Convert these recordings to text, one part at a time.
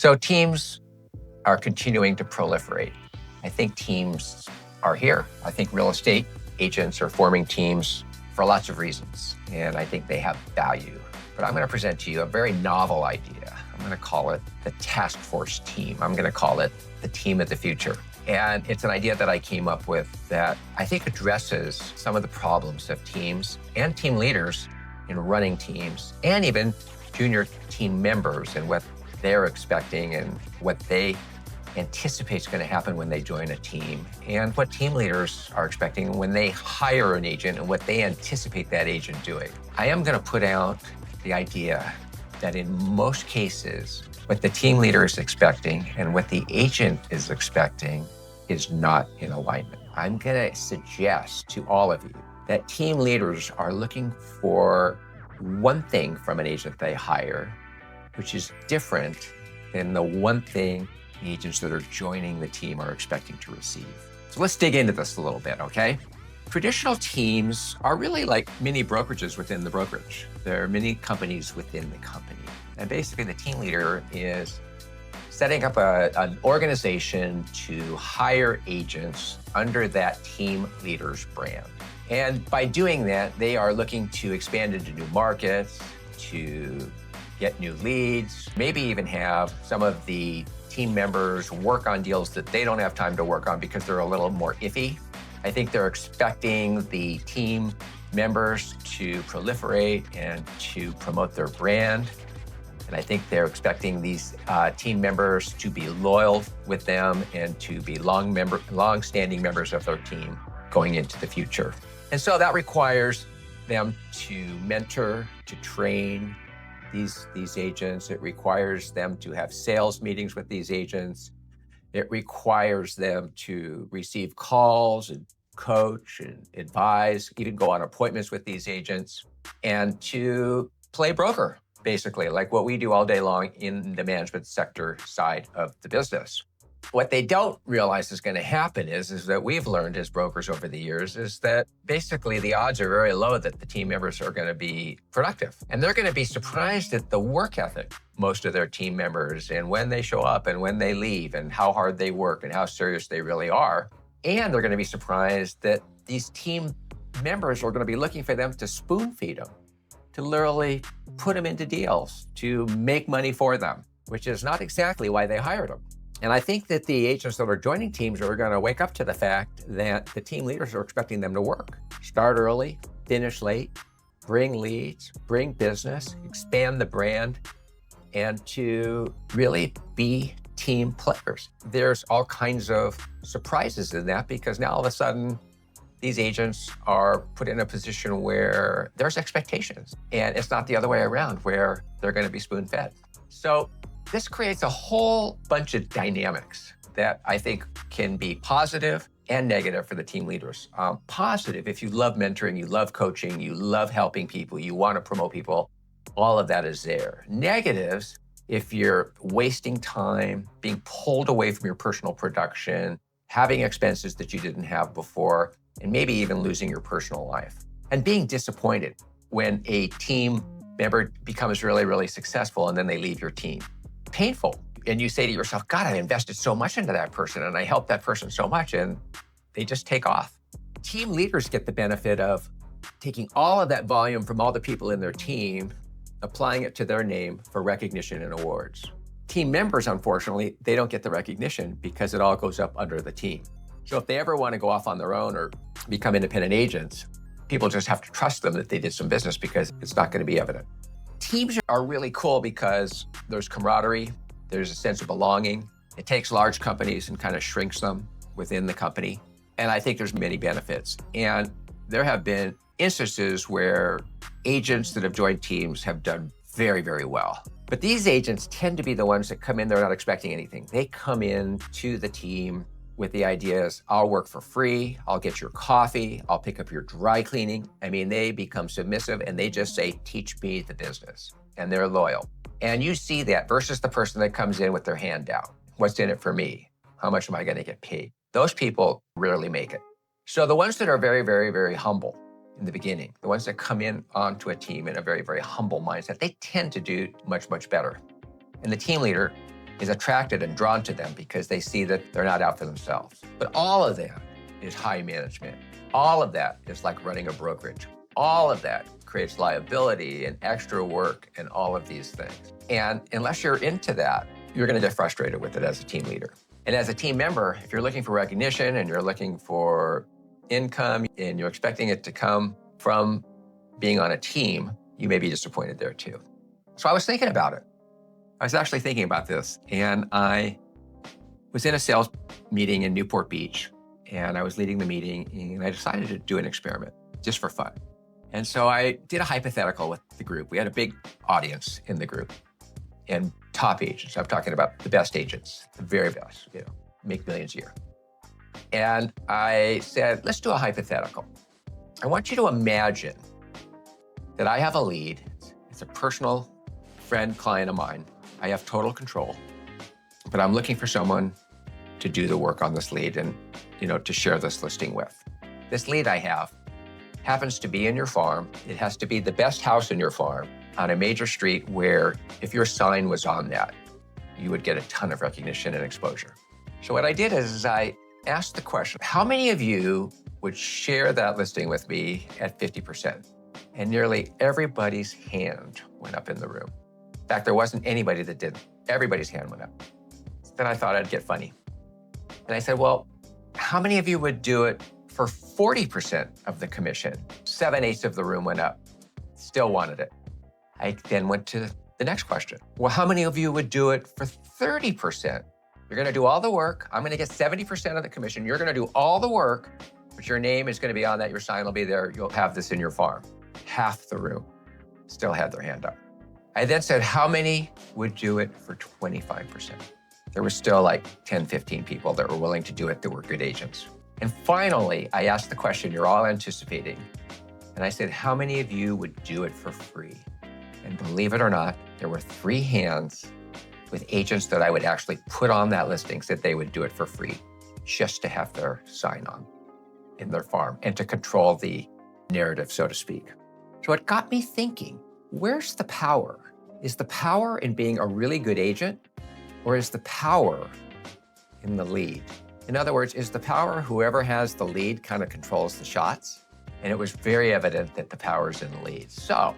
So teams are continuing to proliferate. I think teams are here. I think real estate agents are forming teams for lots of reasons, and I think they have value. But I'm going to present to you a very novel idea. I'm going to call it the Taskforce Team. I'm going to call it the team of the future. And it's an idea that I came up with that I think addresses some of the problems of teams and team leaders in running teams, and even junior team members and what they're expecting and what they anticipate is going to happen when they join a team, and what team leaders are expecting when they hire an agent and what they anticipate that agent doing. I am going to put out the idea that in most cases, what the team leader is expecting and what the agent is expecting is not in alignment. I'm going to suggest to all of you that team leaders are looking for one thing from an agent they hire, which is different than the one thing agents that are joining the team are expecting to receive. So let's dig into this a little bit, okay? Traditional teams are really like mini brokerages within the brokerage. There are many companies within the company. And basically the team leader is setting up an organization to hire agents under that team leader's brand. And by doing that, they are looking to expand into new markets, to get new leads, maybe even have some of the team members work on deals that they don't have time to work on because they're a little more iffy. I think they're expecting the team members to proliferate and to promote their brand. And I think they're expecting these team members to be loyal with them and to be long-standing members of their team going into the future. And so that requires them to mentor, to train these agents. It requires them to have sales meetings with these agents. It requires them to receive calls and coach and advise, even go on appointments with these agents, and to play broker, basically, like what we do all day long in the management sector side of the business. What they don't realize is going to happen is that we've learned as brokers over the years is that basically the odds are very low that the team members are going to be productive. And they're going to be surprised at the work ethic, most of their team members, and when they show up and when they leave and how hard they work and how serious they really are. And they're going to be surprised that these team members are going to be looking for them to spoon feed them, to literally put them into deals, to make money for them, which is not exactly why they hired them. And I think that the agents that are joining teams are going to wake up to the fact that the team leaders are expecting them to work. Start early, finish late, bring leads, bring business, expand the brand, and to really be team players. There's all kinds of surprises in that because now all of a sudden, these agents are put in a position where there's expectations. And it's not the other way around where they're going to be spoon-fed. So this creates a whole bunch of dynamics that I think can be positive and negative for the team leaders. Positive, if you love mentoring, you love coaching, you love helping people, you want to promote people, all of that is there. Negatives, if you're wasting time, being pulled away from your personal production, having expenses that you didn't have before, and maybe even losing your personal life, and being disappointed when a team member becomes really, really successful and then they leave your team. Painful. And you say to yourself, God, I invested so much into that person and I helped that person so much, and they just take off. Team leaders get the benefit of taking all of that volume from all the people in their team, applying it to their name for recognition and awards. Team members, unfortunately, they don't get the recognition because it all goes up under the team. So if they ever want to go off on their own or become independent agents, people just have to trust them that they did some business because it's not going to be evident. Teams are really cool because there's camaraderie, there's a sense of belonging. It takes large companies and kind of shrinks them within the company. And I think there's many benefits. And there have been instances where agents that have joined teams have done very, very well. But these agents tend to be the ones that come in, they're not expecting anything. They come in to the team with the ideas, I'll work for free, I'll get your coffee, I'll pick up your dry cleaning. I mean, they become submissive and they just say, teach me the business. And they're loyal. And you see that versus the person that comes in with their hand down. What's in it for me? How much am I going to get paid? Those people rarely make it. So the ones that are very, very, very humble in the beginning, the ones that come in onto a team in a very, very humble mindset, they tend to do much, much better. And the team leader is attracted and drawn to them because they see that they're not out for themselves. But all of that is high management. All of that is like running a brokerage. All of that creates liability and extra work and all of these things. And unless you're into that, you're going to get frustrated with it as a team leader. And as a team member, if you're looking for recognition and you're looking for income and you're expecting it to come from being on a team, you may be disappointed there too. So I was thinking about it. I was actually thinking about this, and I was in a sales meeting in Newport Beach, and I was leading the meeting, and I decided to do an experiment just for fun. And so I did a hypothetical with the group. We had a big audience in the group and top agents. I'm talking about the best agents, the very best, make millions a year. And I said, let's do a hypothetical. I want you to imagine that I have a lead. It's a personal friend, client of mine. I have total control, but I'm looking for someone to do the work on this lead and, to share this listing with. This lead I have happens to be in your farm. It has to be the best house in your farm on a major street where if your sign was on that, you would get a ton of recognition and exposure. So what I did is I asked the question, how many of you would share that listing with me at 50%? And nearly everybody's hand went up in the room. In fact, there wasn't anybody that didn't. Everybody's hand went up. Then I thought I'd get funny. And I said, well, how many of you would do it for 40% of the commission? 7/8 of the room went up, still wanted it. I then went to the next question. Well, how many of you would do it for 30%? You're gonna do all the work. I'm gonna get 70% of the commission. You're gonna do all the work, but your name is gonna be on that. Your sign will be there. You'll have this in your farm. Half the room still had their hand up. I then said, how many would do it for 25%? There was still like 10, 15 people that were willing to do it that were good agents. And finally, I asked the question you're all anticipating. And I said, how many of you would do it for free? And believe it or not, there were 3 hands with agents that I would actually put on that listing said they would do it for free just to have their sign on in their farm and to control the narrative, so to speak. So it got me thinking, where's the power? Is the power in being a really good agent, or is the power in the lead? In other words, is the power whoever has the lead kind of controls the shots? And it was very evident that the power's in the lead. So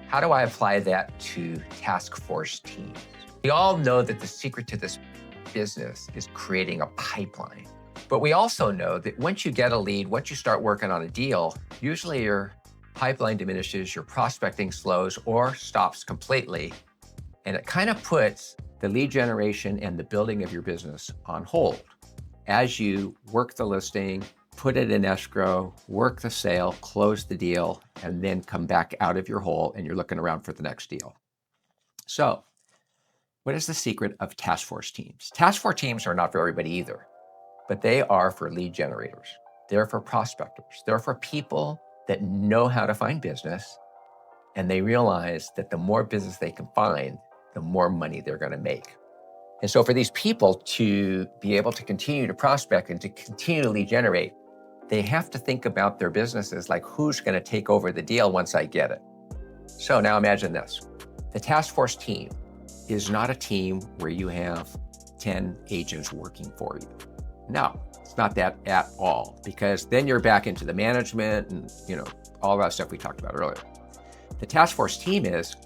how do I apply that to Taskforce Teams? We all know that the secret to this business is creating a pipeline. But we also know that once you get a lead, once you start working on a deal, usually your pipeline diminishes, your prospecting slows or stops completely. And it kind of puts the lead generation and the building of your business on hold. As you work the listing, put it in escrow, work the sale, close the deal, and then come back out of your hole and you're looking around for the next deal. So what is the secret of Taskforce Teams? Taskforce Teams are not for everybody either, but they are for lead generators. They're for prospectors. They're for people that know how to find business, and they realize that the more business they can find, the more money they're going to make. And so for these people to be able to continue to prospect and to continue to lead generate, they have to think about their businesses like, who's going to take over the deal once I get it? So now imagine this. The Taskforce team is not a team where you have 10 agents working for you. No, it's not that at all, because then you're back into the management and all that stuff we talked about earlier. The Taskforce team is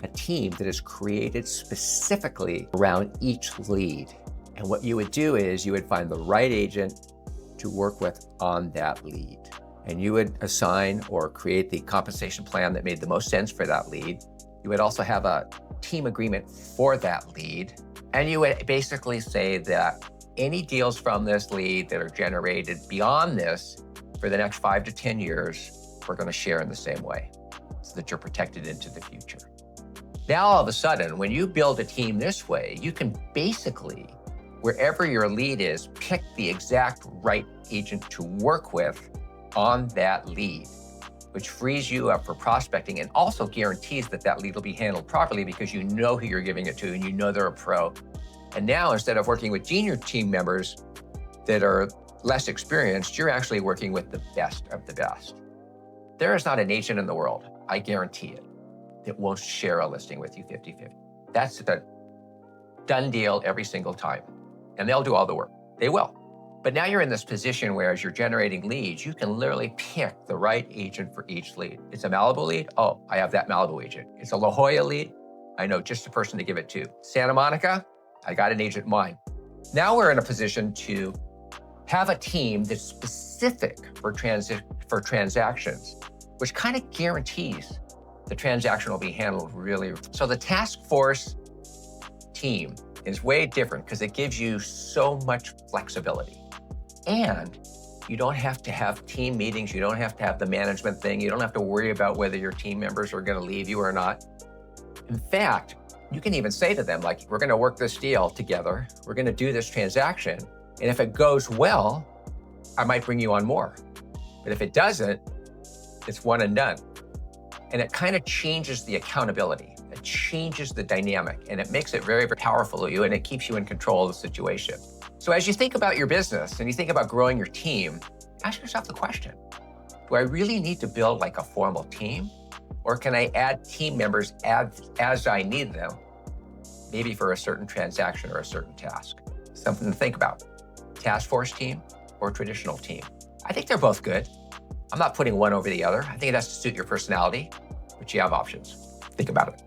a team that is created specifically around each lead. And what you would do is you would find the right agent to work with on that lead. And you would assign or create the compensation plan that made the most sense for that lead. You would also have a team agreement for that lead. And you would basically say that any deals from this lead that are generated beyond this for the next 5 to 10 years, we're going to share in the same way so that you're protected into the future. Now, all of a sudden, when you build a team this way, you can basically, wherever your lead is, pick the exact right agent to work with on that lead, which frees you up for prospecting and also guarantees that that lead will be handled properly because you know who you're giving it to and you know they're a pro. And now, instead of working with junior team members that are less experienced, you're actually working with the best of the best. There is not an agent in the world, I guarantee it, that won't share a listing with you 50-50. That's the done deal every single time. And they'll do all the work. They will. But now you're in this position where as you're generating leads, you can literally pick the right agent for each lead. It's a Malibu lead. Oh, I have that Malibu agent. It's a La Jolla lead. I know just the person to give it to. Santa Monica, I got an agent in mind. Now we're in a position to have a team that's specific for transactions, which kind of guarantees the transaction will be handled really. So the Taskforce Team is way different because it gives you so much flexibility. And you don't have to have team meetings. You don't have to have the management thing. You don't have to worry about whether your team members are going to leave you or not. In fact, you can even say to them, like, we're going to work this deal together. We're going to do this transaction. And if it goes well, I might bring you on more. But if it doesn't, it's one and done. And it kind of changes the accountability. It changes the dynamic, and it makes it very, very powerful to you, and it keeps you in control of the situation. So as you think about your business and you think about growing your team, ask yourself the question, do I really need to build like a formal team? Or can I add team members as I need them, maybe for a certain transaction or a certain task? Something to think about. Taskforce team or traditional team? I think they're both good. I'm not putting one over the other. I think it has to suit your personality, but you have options. Think about it.